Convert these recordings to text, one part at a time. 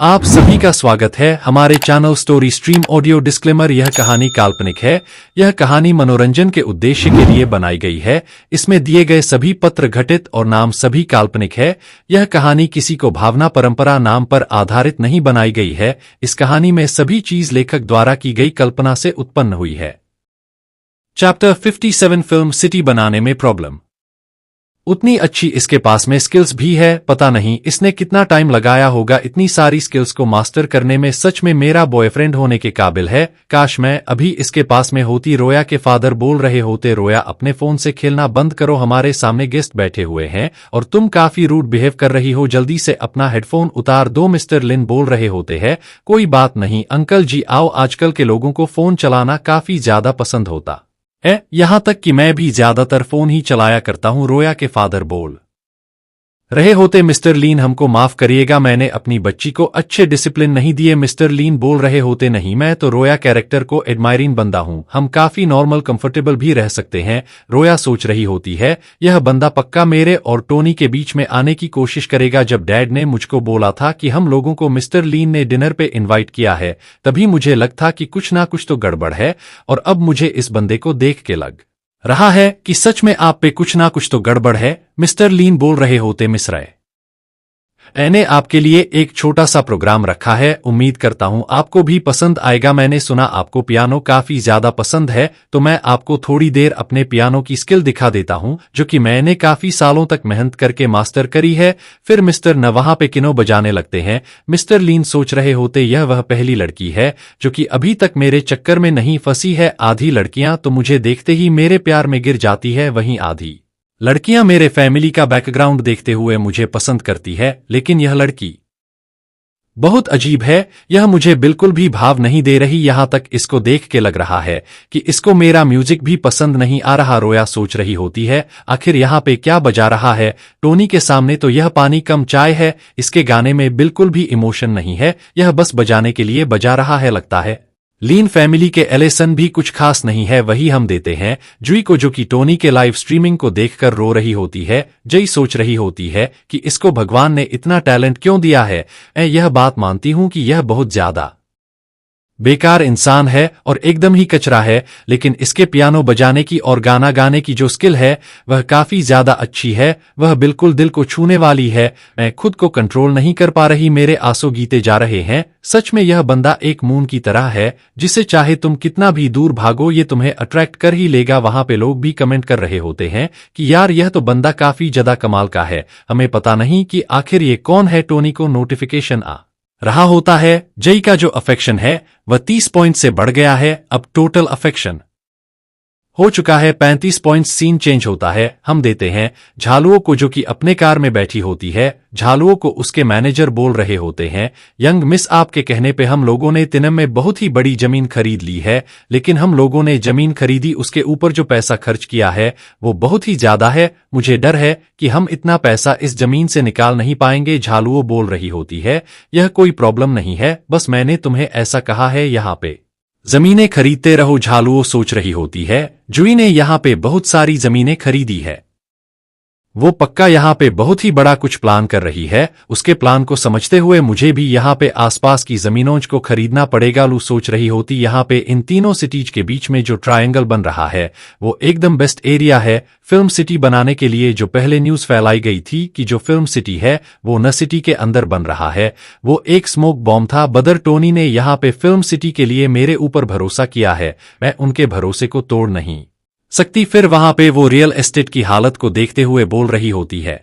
आप सभी का स्वागत है हमारे channel story stream audio. Disclaimer, यह कहानी काल्पनिक है। यह कहानी मनोरंजन के उद्देश्य के लिए बनाई गई है। इसमें दिए गए सभी पत्र घटित और नाम सभी काल्पनिक है। यह कहानी किसी को भावना परंपरा नाम पर आधारित नहीं बनाई गई है। इस कहानी में सभी चीज लेखक द्वारा की गई कल्पना से उत्पन्न हुई है। चैप्टर 57 फिल्म सिटी बनाने में प्रॉब्लम। उतनी अच्छी इसके पास में स्किल्स भी है। पता नहीं इसने कितना टाइम लगाया होगा इतनी सारी स्किल्स को मास्टर करने में। सच में मेरा बॉयफ्रेंड होने के काबिल है। काश मैं अभी इसके पास में होती। रोया के फादर बोल रहे होते, रोया अपने फोन से खेलना बंद करो, हमारे सामने गेस्ट बैठे हुए हैं और तुम काफी रूड बिहेव कर रही हो, जल्दी से अपना हेडफोन उतार दो। मिस्टर लिन बोल रहे होते हैं, कोई बात नहीं अंकल जी, आओ। आजकल के लोगों को फोन चलाना काफी ज्यादा पसंद होता है, यहां तक कि मैं भी ज्यादातर फोन ही चलाया करता हूं। रोया के फादर बोल रहे होते, मिस्टर लीन हमको माफ करिएगा, मैंने अपनी बच्ची को अच्छे डिसिप्लिन नहीं दिए। मिस्टर लीन बोल रहे होते, नहीं, मैं तो रोया कैरेक्टर को एडमायरिंग बंदा हूं, हम काफी नॉर्मल कंफर्टेबल भी रह सकते हैं। रोया सोच रही होती है, यह बंदा पक्का मेरे और टोनी के बीच में आने की कोशिश करेगा। जब डैड ने मुझको बोला था कि हम लोगों को मिस्टर लीन ने डिनर पे इनवाइट किया है, तभी मुझे लगता कि कुछ ना कुछ तो गड़बड़ है, और अब मुझे इस बंदे को देख के लग रहा है कि सच में आप पे कुछ ना कुछ तो गड़बड़ है। मिस्टर लीन बोल रहे होते, मिस राय मैंने आपके लिए एक छोटा सा प्रोग्राम रखा है, उम्मीद करता हूं आपको भी पसंद आएगा। मैंने सुना आपको पियानो काफी ज्यादा पसंद है, तो मैं आपको थोड़ी देर अपने पियानो की स्किल दिखा देता हूं, जो कि मैंने काफी सालों तक मेहनत करके मास्टर करी है। फिर मिस्टर न वहां पे किनो बजाने लगते हैं। मिस्टर लीन सोच रहे होते, यह वह पहली लड़की है जो कि अभी तक मेरे चक्कर में नहीं फंसी है। आधी लड़कियां तो मुझे देखते ही मेरे प्यार में गिर जाती है, वहीं आधी लड़कियां मेरे फैमिली का बैकग्राउंड देखते हुए मुझे पसंद करती है। लेकिन यह लड़की बहुत अजीब है, यह मुझे बिल्कुल भी भाव नहीं दे रही। यहां तक इसको देख के लग रहा है कि इसको मेरा म्यूजिक भी पसंद नहीं आ रहा। रोया सोच रही होती है, आखिर यहां पे क्या बजा रहा है। टोनी के सामने तो यह पानी कम चाय है, इसके गाने में बिल्कुल भी इमोशन नहीं है, यह बस बजाने के लिए बजा रहा है। लगता है लीन फैमिली के एलेसन भी कुछ खास नहीं है। वही हम देते हैं जुई को, जो कि टोनी के लाइव स्ट्रीमिंग को देखकर रो रही होती है। जई सोच रही होती है कि इसको भगवान ने इतना टैलेंट क्यों दिया है। मैं यह बात मानती हूं कि यह बहुत ज्यादा बेकार इंसान है और एकदम ही कचरा है, लेकिन इसके पियानो बजाने की और गाना गाने की जो स्किल है वह काफी ज्यादा अच्छी है, वह बिल्कुल दिल को छूने वाली है। मैं खुद को कंट्रोल नहीं कर पा रही, मेरे आंसू गीते जा रहे हैं। सच में यह बंदा एक मून की तरह है, जिसे चाहे तुम कितना भी दूर भागो ये तुम्हें अट्रैक्ट कर ही लेगा। वहां पे लोग भी कमेंट कर रहे होते हैं कि यार यह तो बंदा काफी ज्यादा कमाल का है, हमें पता नहीं कि आखिर ये कौन है। टोनी को नोटिफिकेशन आ रहा होता है, जई का जो अफेक्शन है वह 30 पॉइंट से बढ़ गया है। अब टोटल अफेक्शन हो चुका है 35 पॉइंट्स। सीन चेंज होता है, हम देते हैं झालुओं को, जो कि अपने कार में बैठी होती है। झालुओं को उसके मैनेजर बोल रहे होते हैं, यंग मिस, आपके कहने पे हम लोगों ने तिनम में बहुत ही बड़ी जमीन खरीद ली है, लेकिन हम लोगों ने जमीन खरीदी, उसके ऊपर जो पैसा खर्च किया है वो बहुत ही ज्यादा है। मुझे डर है कि हम इतना पैसा इस जमीन से निकाल नहीं पाएंगे। झालुओं बोल रही होती है, यह कोई प्रॉब्लम नहीं है, बस मैंने तुम्हें ऐसा कहा है, यहाँ पे जमीनें खरीदते रहो। झालुओं सोच रही होती है, जुई ने यहाँ पे बहुत सारी जमीनें खरीदी है, वो पक्का यहाँ पे बहुत ही बड़ा कुछ प्लान कर रही है। उसके प्लान को समझते हुए मुझे भी यहाँ पे आसपास की जमीनों को खरीदना पड़ेगा। लू सोच रही होती, यहाँ पे इन तीनों सिटीज के बीच में जो ट्रायंगल बन रहा है वो एकदम बेस्ट एरिया है फिल्म सिटी बनाने के लिए। जो पहले न्यूज फैलाई गई थी कि जो फिल्म सिटी है वो न सिटी के अंदर बन रहा है, वो एक स्मोक बॉम्ब था। बदर टोनी ने यहाँ पे फिल्म सिटी के लिए मेरे ऊपर भरोसा किया है, मैं उनके भरोसे को तोड़ नहीं सकती। फिर वहां पे वो रियल एस्टेट की हालत को देखते हुए बोल रही होती है,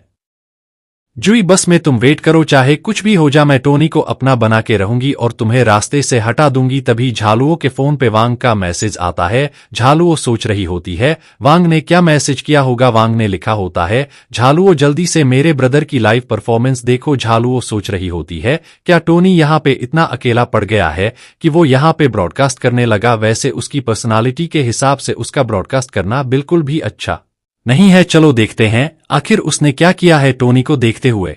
जुई बस में तुम वेट करो, चाहे कुछ भी हो जा, मैं टोनी को अपना बना के रहूंगी और तुम्हें रास्ते से हटा दूंगी। तभी झालुओं के फोन पे वांग का मैसेज आता है। झालुओं सोच रही होती है, वांग ने क्या मैसेज किया होगा। वांग ने लिखा होता है, झालुओं जल्दी से मेरे ब्रदर की लाइव परफॉर्मेंस देखो। झालुओं सोच रही होती है, क्या टोनी यहाँ पे इतना अकेला पड़ गया है कि वो यहाँ पे ब्रॉडकास्ट करने लगा। वैसे उसकी पर्सनालिटी के हिसाब से उसका ब्रॉडकास्ट करना बिल्कुल भी अच्छा नहीं है। चलो देखते हैं आखिर उसने क्या किया है। टोनी को देखते हुए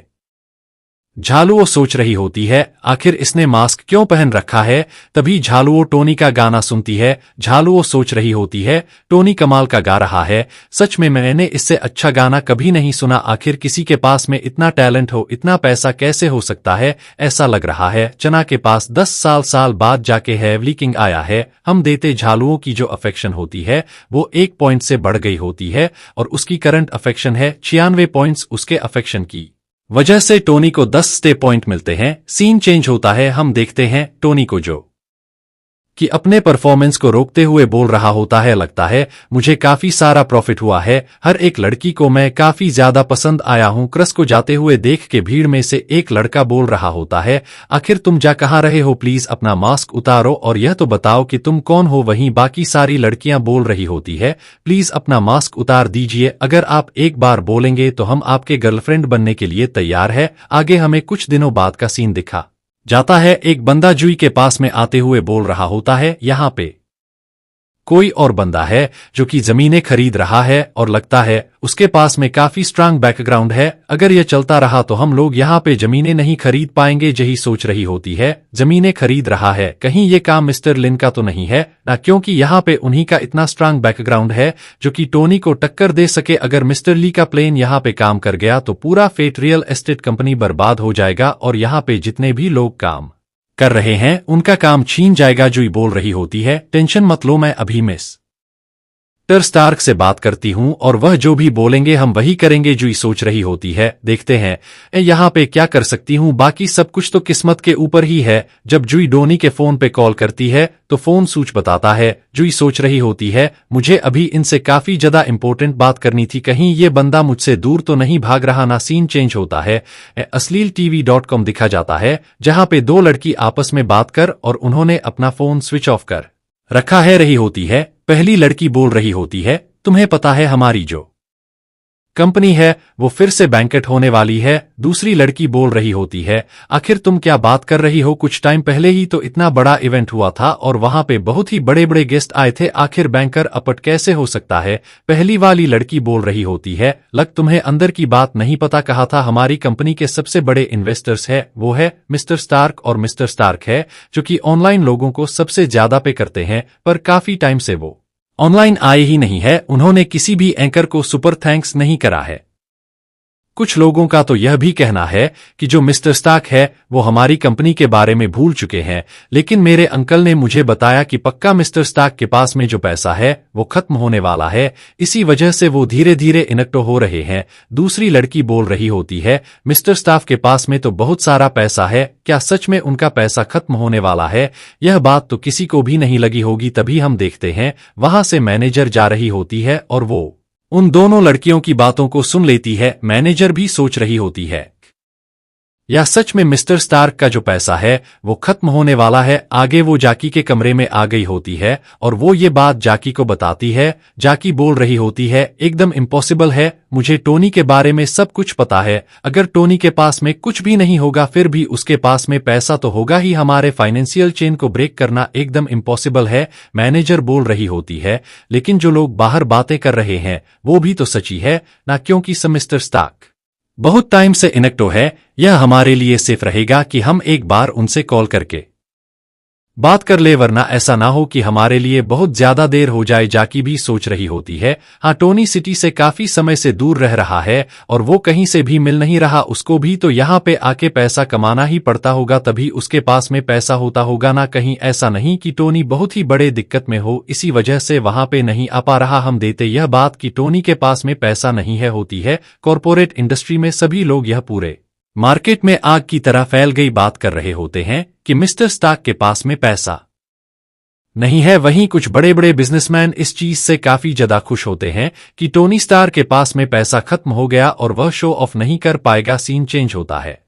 झालुओ सोच रही होती है आखिर इसने मास्क क्यों पहन रखा है। तभी झालुओ टोनी का गाना सुनती है। झालुओ सोच रही होती है टोनी कमाल का गा रहा है, सच में मैंने इससे अच्छा गाना कभी नहीं सुना। आखिर किसी के पास में इतना टैलेंट हो, इतना पैसा कैसे हो सकता है। ऐसा लग रहा है चना के पास 10 साल बाद जाके हैवली किंग आया है। हम देते झालुओं की जो अफेक्शन होती है वो 1 पॉइंट से बढ़ गई होती है और उसकी करंट अफेक्शन है 96 पॉइंट्स। उसके अफेक्शन की वजह से टोनी को 10 स्टे पॉइंट मिलते हैं। सीन चेंज होता है, हम देखते हैं टोनी को जो कि अपने परफॉर्मेंस को रोकते हुए बोल रहा होता है, लगता है मुझे काफी सारा प्रॉफिट हुआ है, हर एक लड़की को मैं काफी ज्यादा पसंद आया हूं। क्रस को जाते हुए देख के भीड़ में से एक लड़का बोल रहा होता है, आखिर तुम जा कहाँ रहे हो, प्लीज अपना मास्क उतारो और यह तो बताओ कि तुम कौन हो। वहीं बाकी सारी लड़कियां बोल रही होती है, प्लीज अपना मास्क उतार दीजिए, अगर आप एक बार बोलेंगे तो हम आपके गर्लफ्रेंड बनने के लिए तैयार है। आगे हमें कुछ दिनों बाद का सीन दिखा जाता है। एक बंदा जुई के पास में आते हुए बोल रहा होता है, यहाँ पे कोई और बंदा है जो कि जमीनें खरीद रहा है और लगता है उसके पास में काफी स्ट्रांग बैकग्राउंड है। अगर यह चलता रहा तो हम लोग यहाँ पे जमीनें नहीं खरीद पाएंगे। यही सोच रही होती है, जमीनें खरीद रहा है, कहीं ये काम मिस्टर लिन का तो नहीं है ना, क्योंकि यहाँ पे उन्हीं का इतना स्ट्रांग बैकग्राउंड है जो कि टोनी को टक्कर दे सके। अगर मिस्टर ली का प्लेन यहाँ पे काम कर गया तो पूरा फेट रियल एस्टेट कंपनी बर्बाद हो जाएगा और यहाँ पे जितने भी लोग काम कर रहे हैं उनका काम छीन जाएगा। जुई बोल रही होती है, टेंशन मत लो, मैं अभी मिस्टर स्टार्क से बात करती हूं और वह जो भी बोलेंगे हम वही करेंगे। जुई सोच रही होती है, देखते हैं यहाँ पे क्या कर सकती हूं, बाकी सब कुछ तो किस्मत के ऊपर ही है। जब जुई डोनी के फोन पे कॉल करती है तो फोन स्विच बताता है। जुई सोच रही होती है, मुझे अभी इनसे काफी ज्यादा इंपॉर्टेंट बात करनी थी, कहीं ये बंदा मुझसे दूर तो नहीं भाग रहा ना। सीन चेंज होता है, अश्लील TV.com दिखा जाता है जहां पे दो लड़की आपस में बात कर और उन्होंने अपना फोन स्विच ऑफ कर रखा है रही होती है। पहली लड़की बोल रही होती है, तुम्हें पता है हमारी जो कंपनी है वो फिर से बैंकेट होने वाली है। दूसरी लड़की बोल रही होती है, आखिर तुम क्या बात कर रही हो, कुछ टाइम पहले ही तो इतना बड़ा इवेंट हुआ था और वहां पे बहुत ही बड़े बड़े गेस्ट आए थे, आखिर बैंकर अपट कैसे हो सकता है। पहली वाली लड़की बोल रही होती है, लग तुम्हें अंदर की बात नहीं पता, कहा था हमारी कंपनी के सबसे बड़े इन्वेस्टर्स है वो है मिस्टर स्टार्क, और मिस्टर स्टार्क है जो कि ऑनलाइन लोगों को सबसे ज्यादा पे करते हैं, पर काफी टाइम से वो ऑनलाइन आए ही नहीं है। उन्होंने किसी भी एंकर को सुपर थैंक्स नहीं करा है। कुछ लोगों का तो यह भी कहना है कि जो मिस्टर स्टार्क है वो हमारी कंपनी के बारे में भूल चुके हैं, लेकिन मेरे अंकल ने मुझे बताया कि पक्का मिस्टर स्टार्क के पास में जो पैसा है वो खत्म होने वाला है, इसी वजह से वो धीरे धीरे इनक्टो हो रहे हैं। दूसरी लड़की बोल रही होती है, मिस्टर स्टार्क के पास में तो बहुत सारा पैसा है, क्या सच में उनका पैसा खत्म होने वाला है। यह बात तो किसी को भी नहीं लगी होगी। तभी हम देखते हैं वहां से मैनेजर जा रही होती है और वो उन दोनों लड़कियों की बातों को सुन लेती है। मैनेजर भी सोच रही होती है, या सच में मिस्टर स्टार्क का जो पैसा है वो खत्म होने वाला है। आगे वो जाकी के कमरे में आ गई होती है और वो ये बात जाकी को बताती है। जाकी बोल रही होती है, एकदम इम्पॉसिबल है, मुझे टोनी के बारे में सब कुछ पता है, अगर टोनी के पास में कुछ भी नहीं होगा फिर भी उसके पास में पैसा तो होगा ही, हमारे फाइनेंशियल चेन को ब्रेक करना एकदम इम्पॉसिबल है। मैनेजर बोल रही होती है, लेकिन जो लोग बाहर बातें कर रहे हैं वो भी तो सच्ची है ना, क्योंकि मिस्टर स्टार्क बहुत टाइम से इनक्टो है। यह हमारे लिए सेफ रहेगा कि हम एक बार उनसे कॉल करके बात कर ले, वरना ऐसा ना हो कि हमारे लिए बहुत ज्यादा देर हो जाए। जाकी भी सोच रही होती है, हाँ टोनी सिटी से काफी समय से दूर रह रहा है और वो कहीं से भी मिल नहीं रहा, उसको भी तो यहाँ पे आके पैसा कमाना ही पड़ता होगा, तभी उसके पास में पैसा होता होगा ना। कहीं ऐसा नहीं कि टोनी बहुत ही बड़े दिक्कत में हो इसी वजह से वहां पे नहीं आ पा रहा। हम देते यह बात कि टोनी के पास में पैसा नहीं है होती है। कॉरपोरेट इंडस्ट्री में सभी लोग यह पूरे मार्केट में आग की तरह फैल गई बात कर रहे होते हैं कि मिस्टर स्टार्क के पास में पैसा नहीं है। वहीं कुछ बड़े बड़े बिजनेसमैन इस चीज से काफी ज्यादा खुश होते हैं कि टोनी स्टार्क के पास में पैसा खत्म हो गया और वह शो ऑफ नहीं कर पाएगा। सीन चेंज होता है,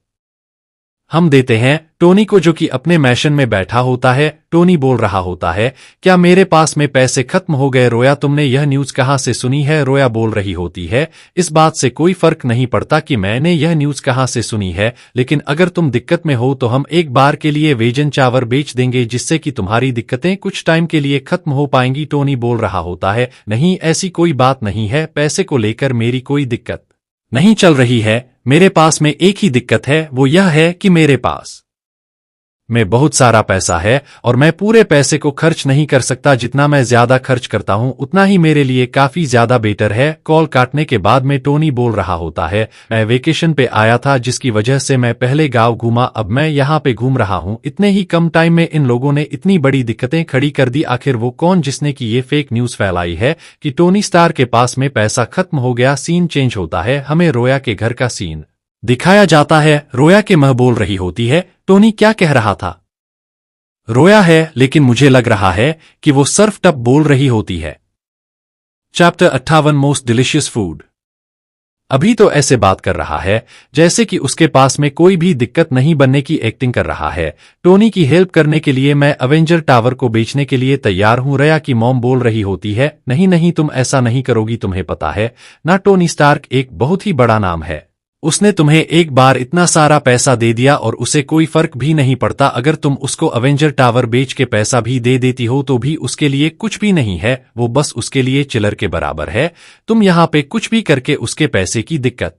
हम देते हैं टोनी को जो कि अपने मैशन में बैठा होता है। टोनी बोल रहा होता है, क्या मेरे पास में पैसे खत्म हो गए। रोया, तुमने यह न्यूज कहां से सुनी है। रोया बोल रही होती है, इस बात से कोई फर्क नहीं पड़ता कि मैंने यह न्यूज कहां से सुनी है, लेकिन अगर तुम दिक्कत में हो तो हम एक बार के लिए वेजन चावर बेच देंगे जिससे कि तुम्हारी दिक्कतें कुछ टाइम के लिए खत्म हो पाएंगी। टोनी बोल रहा होता है, नहीं ऐसी कोई बात नहीं है, पैसे को लेकर मेरी कोई दिक्कत नहीं चल रही है। मेरे पास में एक ही दिक्कत है, वो यह है कि मेरे पास में बहुत सारा पैसा है और मैं पूरे पैसे को खर्च नहीं कर सकता। जितना मैं ज्यादा खर्च करता हूं उतना ही मेरे लिए काफी ज्यादा बेटर है। कॉल काटने के बाद में टोनी बोल रहा होता है, मैं वेकेशन पे आया था जिसकी वजह से मैं पहले गांव घूमा, अब मैं यहाँ पे घूम रहा हूँ। इतने ही कम टाइम में इन लोगों ने इतनी बड़ी दिक्कतें खड़ी कर दी। आखिर वो कौन जिसने की ये फेक न्यूज फैलाई है कि टोनी स्टार के पास में पैसा खत्म हो गया। सीन चेंज होता है, हमें रोया के घर का सीन दिखाया जाता है। रोया के मां बोल रही होती है, टोनी क्या कह रहा था? रोया है, लेकिन मुझे लग रहा है कि वो सर्फ टप बोल रही होती है। Chapter 58 most delicious food. अभी तो ऐसे बात कर रहा है जैसे कि उसके पास में कोई भी दिक्कत नहीं बनने की एक्टिंग कर रहा है। टोनी की हेल्प करने के लिए मैं अवेंजर टावर को बेचने के लिए तैयार हूं। रोया की मॉम बोल रही होती है, नहीं नहीं तुम ऐसा नहीं करोगी, तुम्हें पता है ना टोनी स्टार्क एक बहुत ही बड़ा नाम है। उसने तुम्हें एक बार इतना सारा पैसा दे दिया और उसे कोई फर्क भी नहीं पड़ता। अगर तुम उसको अवेंजर टावर बेच के पैसा भी दे देती हो तो भी उसके लिए कुछ भी नहीं है, वो बस उसके लिए चिल्लर के बराबर है। तुम यहाँ पे कुछ भी करके उसके पैसे की दिक्कत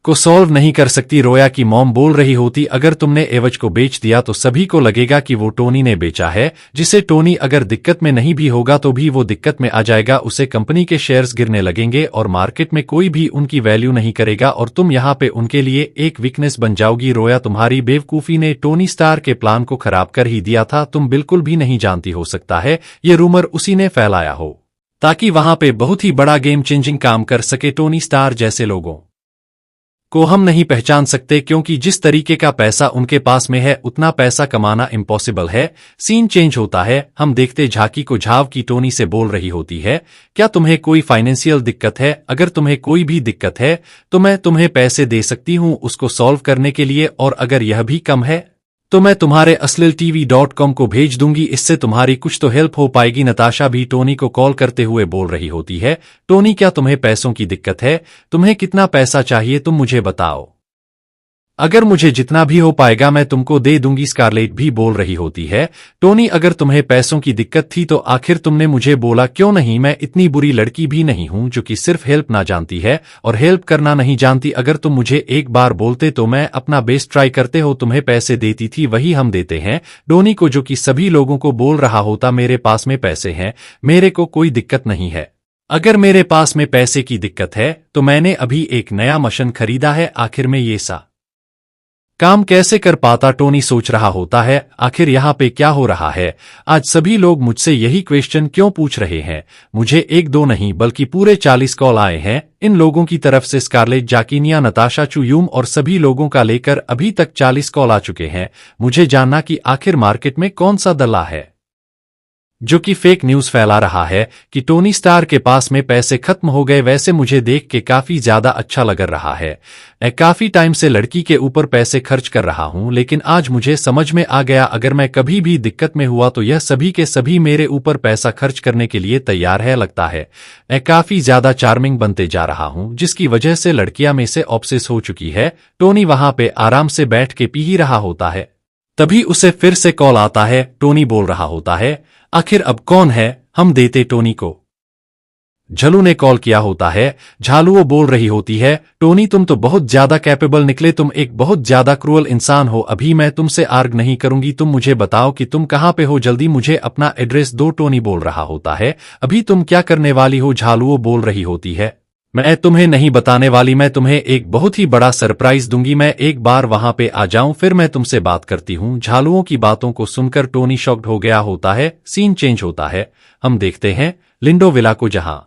को सॉल्व नहीं कर सकती। रोया की मॉम बोल रही होती, अगर तुमने एवज को बेच दिया तो सभी को लगेगा कि वो टोनी ने बेचा है, जिसे टोनी अगर दिक्कत में नहीं भी होगा तो भी वो दिक्कत में आ जाएगा। उसे कंपनी के शेयर्स गिरने लगेंगे और मार्केट में कोई भी उनकी वैल्यू नहीं करेगा और तुम यहाँ पे उनके लिए एक वीकनेस बन जाओगी। रोया, तुम्हारी बेवकूफी ने टोनी स्टार के प्लान को खराब कर ही दिया था। तुम बिल्कुल भी नहीं जानती, हो सकता है ये रूमर उसी ने फैलाया हो ताकि वहां पे बहुत ही बड़ा गेम चेंजिंग काम कर सके। टोनी स्टार जैसे लोगों को हम नहीं पहचान सकते क्योंकि जिस तरीके का पैसा उनके पास में है उतना पैसा कमाना इम्पॉसिबल है। सीन चेंज होता है, हम देखते झाकी को झाव की टोनी से बोल रही होती है, क्या तुम्हें कोई फाइनेंशियल दिक्कत है? अगर तुम्हें कोई भी दिक्कत है तो मैं तुम्हें पैसे दे सकती हूँ उसको सॉल्व करने के लिए, और अगर यह भी कम है तो मैं तुम्हारे aslittv.com को भेज दूंगी, इससे तुम्हारी कुछ तो हेल्प हो पाएगी। नताशा भी टोनी को कॉल करते हुए बोल रही होती है, टोनी क्या तुम्हें पैसों की दिक्कत है? तुम्हें कितना पैसा चाहिए तुम मुझे बताओ, अगर मुझे जितना भी हो पाएगा मैं तुमको दे दूंगी। स्कारलेट भी बोल रही होती है, टोनी अगर तुम्हें पैसों की दिक्कत थी तो आखिर तुमने मुझे बोला क्यों नहीं? मैं इतनी बुरी लड़की भी नहीं हूं जो कि सिर्फ हेल्प ना जानती है और हेल्प करना नहीं जानती। अगर तुम मुझे एक बार बोलते तो मैं अपना बेस्ट ट्राई करते हो तुम्हें पैसे देती थी, वही हम देते हैं। टोनी को जो कि सभी लोगों को बोल रहा होता, मेरे पास में पैसे हैं, मेरे को कोई दिक्कत नहीं है। अगर मेरे पास में पैसे की दिक्कत है तो मैंने अभी एक नया मशीन खरीदा है, आखिर में ये सा काम कैसे कर पाता? टोनी सोच रहा होता है, आखिर यहाँ पे क्या हो रहा है? आज सभी लोग मुझसे यही क्वेश्चन क्यों पूछ रहे हैं? मुझे एक दो नहीं बल्कि पूरे 40 कॉल आए हैं इन लोगों की तरफ से। स्कारलेट, जाकिनिया, नताशा, चुयूम और सभी लोगों का लेकर अभी तक 40 कॉल आ चुके हैं। मुझे जानना कि आखिर मार्केट में कौन सा दल्ला है जो कि फेक न्यूज फैला रहा है कि टोनी स्टार के पास में पैसे खत्म हो गए। वैसे मुझे देख के काफी ज्यादा अच्छा लग रहा है। मैं काफी टाइम से लड़की के ऊपर पैसे खर्च कर रहा हूं, लेकिन आज मुझे समझ में आ गया अगर मैं कभी भी दिक्कत में हुआ तो यह सभी के सभी मेरे ऊपर पैसा खर्च करने के लिए तैयार है। लगता है मैं काफी ज्यादा चार्मिंग बनते जा रहा हूं, जिसकी वजह से लड़कियां में से ऑब्सेस हो चुकी है। टोनी वहां पे आराम से बैठ के पी ही रहा होता है, तभी उसे फिर से कॉल आता है। टोनी बोल रहा होता है, आखिर अब कौन है? हम देते टोनी को। झलू ने कॉल किया होता है। झालू वो बोल रही होती है, टोनी तुम तो बहुत ज्यादा कैपेबल निकले, तुम एक बहुत ज्यादा क्रूअल इंसान हो। अभी मैं तुमसे आर्ग नहीं करूंगी, तुम मुझे बताओ कि तुम कहां पे हो, जल्दी मुझे अपना एड्रेस दो। टोनी बोल रहा होता है, अभी तुम क्या करने वाली हो? झालू वो बोल रही होती है, मैं तुम्हें नहीं बताने वाली, मैं तुम्हें एक बहुत ही बड़ा सरप्राइज दूंगी। मैं एक बार वहां पे आ जाऊं फिर मैं तुमसे बात करती हूं। झालुओं की बातों को सुनकर टोनी शॉक्ड हो गया होता है। सीन चेंज होता है, हम देखते हैं लिंडो विला को, जहां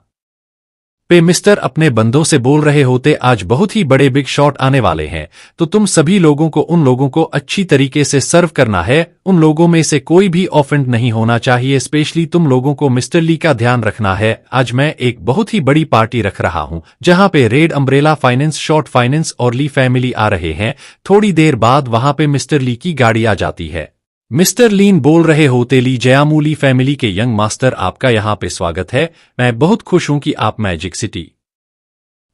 पे मिस्टर अपने बंदों से बोल रहे होते, आज बहुत ही बड़े बिग शॉट आने वाले हैं, तो तुम सभी लोगों को उन लोगों को अच्छी तरीके से सर्व करना है। उन लोगों में से कोई भी ऑफेंड नहीं होना चाहिए, स्पेशली तुम लोगों को मिस्टर ली का ध्यान रखना है। आज मैं एक बहुत ही बड़ी पार्टी रख रहा हूं जहां पे red umbrella finance, short finance और ली फैमिली आ रहे हैं। थोड़ी देर बाद वहां पे मिस्टर ली की गाड़ी आ जाती है। मिस्टर लीन बोल रहे होते, ली जयामूली फैमिली के यंग मास्टर, आपका यहाँ पे स्वागत है। मैं बहुत खुश हूं कि आप मैजिक सिटी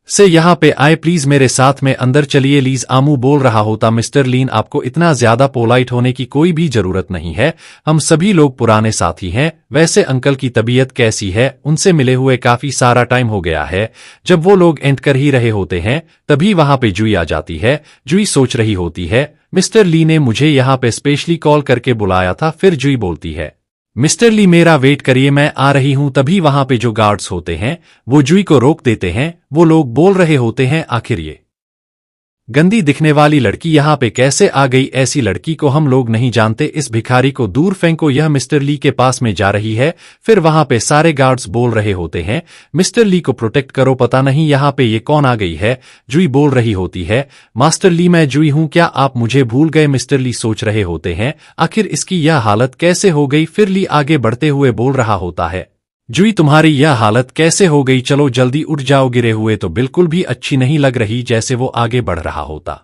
से यहाँ पे आए, प्लीज मेरे साथ में अंदर चलिए। लीज आमू बोल रहा होता, मिस्टर लीन आपको इतना ज्यादा पोलाइट होने की कोई भी जरूरत नहीं है, हम सभी लोग पुराने साथी हैं। वैसे अंकल की तबीयत कैसी है? उनसे मिले हुए काफी सारा टाइम हो गया है। जब वो लोग एंड कर ही रहे होते हैं तभी वहां पे जुई आ जाती है। जुई सोच रही होती है मिस्टर ली ने मुझे यहाँ पे स्पेशली कॉल करके बुलाया था। फिर जुई बोलती है मिस्टर ली मेरा वेट करिए, मैं आ रही हूं। तभी वहां पे जो गार्ड्स होते हैं वो जुई को रोक देते हैं। वो लोग बोल रहे होते हैं आखिर ये गंदी दिखने वाली लड़की यहाँ पे कैसे आ गई? ऐसी लड़की को हम लोग नहीं जानते, इस भिखारी को दूर फेंको। यह मिस्टर ली के पास में जा रही है। फिर वहां पे सारे गार्ड्स बोल रहे होते हैं मिस्टर ली को प्रोटेक्ट करो, पता नहीं यहाँ पे ये कौन आ गई है। जुई बोल रही होती है मास्टर ली मैं जुई हूं, क्या आप मुझे भूल गए? मिस्टर ली सोच रहे होते हैं आखिर इसकी यह हालत कैसे हो गई। फिर ली आगे बढ़ते हुए बोल रहा होता है जुई तुम्हारी यह हालत कैसे हो गई? चलो जल्दी उठ जाओ, गिरे हुए तो बिल्कुल भी अच्छी नहीं लग रही। जैसे वो आगे बढ़ रहा होता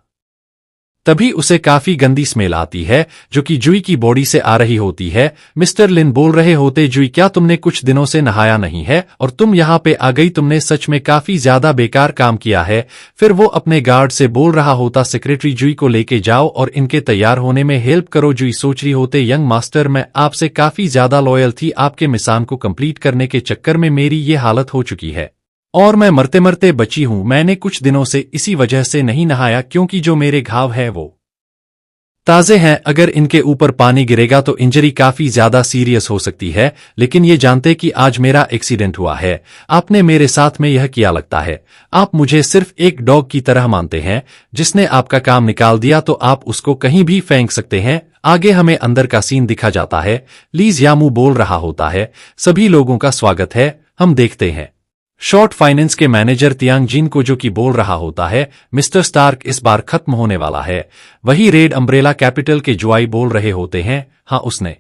तभी उसे काफी गंदी स्मेल आती है जो कि जुई की बॉडी से आ रही होती है। मिस्टर लिन बोल रहे होते जुई क्या तुमने कुछ दिनों से नहाया नहीं है और तुम यहाँ पे आ गई? तुमने सच में काफी ज्यादा बेकार काम किया है। फिर वो अपने गार्ड से बोल रहा होता सेक्रेटरी जुई को लेके जाओ और इनके तैयार होने में हेल्प करो। जुई सोच रही होते यंग मास्टर मैं आपसे काफी ज्यादा लॉयल थी, आपके मिशन को कंप्लीट करने के चक्कर में मेरी ये हालत हो चुकी है और मैं मरते मरते बची हूं। मैंने कुछ दिनों से इसी वजह से नहीं नहाया क्योंकि जो मेरे घाव है वो ताजे हैं। अगर इनके ऊपर पानी गिरेगा तो इंजरी काफी ज्यादा सीरियस हो सकती है। लेकिन ये जानते कि आज मेरा एक्सीडेंट हुआ है, आपने मेरे साथ में यह किया। लगता है आप मुझे सिर्फ एक डॉग की तरह मानते हैं। जिसने आपका काम निकाल दिया तो आप उसको कहीं भी फेंक सकते हैं। आगे हमें अंदर का सीन दिखा जाता है। लीज यामू बोल रहा होता है सभी लोगों का स्वागत है। हम देखते हैं शॉर्ट फाइनेंस के मैनेजर तियांग जिन को जो कि बोल रहा होता है मिस्टर स्टार्क इस बार खत्म होने वाला है। वही रेड अम्ब्रेला कैपिटल के जुआई बोल रहे होते हैं हाँ उसने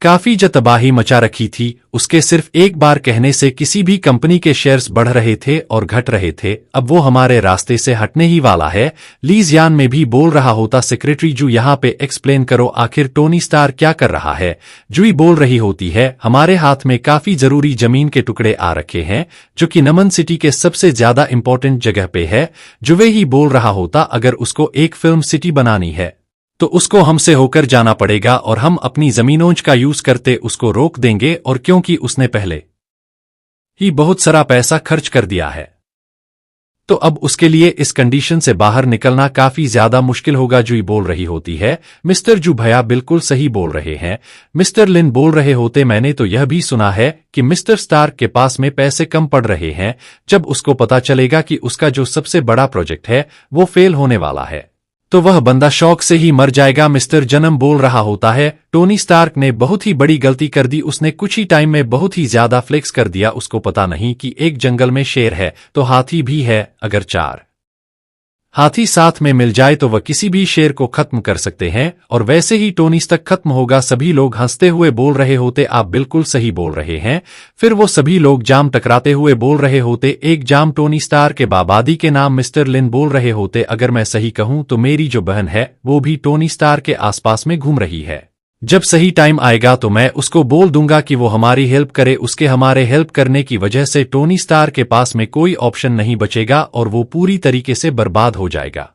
काफी तबाही मचा रखी थी। उसके सिर्फ एक बार कहने से किसी भी कंपनी के शेयर्स बढ़ रहे थे और घट रहे थे। अब वो हमारे रास्ते से हटने ही वाला है। लीज यान में भी बोल रहा होता सेक्रेटरी जू यहाँ पे एक्सप्लेन करो आखिर टोनी स्टार क्या कर रहा है। जुई बोल रही होती है हमारे हाथ में काफी जरूरी जमीन के टुकड़े आ रखे हैं जो कि नमन सिटी के सबसे ज्यादा इंपॉर्टेंट जगह पे है। जुवे ही बोल रहा होता अगर उसको एक फिल्म सिटी बनानी है तो उसको हमसे होकर जाना पड़ेगा और हम अपनी जमीनों का यूज करते उसको रोक देंगे। और क्योंकि उसने पहले ही बहुत सारा पैसा खर्च कर दिया है तो अब उसके लिए इस कंडीशन से बाहर निकलना काफी ज्यादा मुश्किल होगा। जुई बोल रही होती है मिस्टर जू भैया बिल्कुल सही बोल रहे हैं। मिस्टर लिन बोल रहे होते मैंने तो यह भी सुना है कि मिस्टर स्टार्क के पास में पैसे कम पड़ रहे हैं। जब उसको पता चलेगा कि उसका जो सबसे बड़ा प्रोजेक्ट है वो फेल होने वाला है तो वह बंदा शौक से ही मर जाएगा। मिस्टर जन्म बोल रहा होता है टोनी स्टार्क ने बहुत ही बड़ी गलती कर दी, उसने कुछ ही टाइम में बहुत ही ज्यादा फ्लेक्स कर दिया। उसको पता नहीं कि एक जंगल में शेर है तो हाथी भी है, अगर 4 हाथी साथ में मिल जाए तो वह किसी भी शेर को खत्म कर सकते हैं और वैसे ही टोनी तक खत्म होगा। सभी लोग हंसते हुए बोल रहे होते आप बिल्कुल सही बोल रहे हैं। फिर वो सभी लोग जाम टकराते हुए बोल रहे होते एक जाम टोनी स्टार के बाबादी के नाम। मिस्टर लिन बोल रहे होते अगर मैं सही कहूं तो मेरी जो बहन है वो भी टोनी स्टार के आसपास में घूम रही है। जब सही टाइम आएगा तो मैं उसको बोल दूंगा कि वो हमारी हेल्प करे। उसके हमारे हेल्प करने की वजह से टोनी स्टार के पास में कोई ऑप्शन नहीं बचेगा और वो पूरी तरीके से बर्बाद हो जाएगा।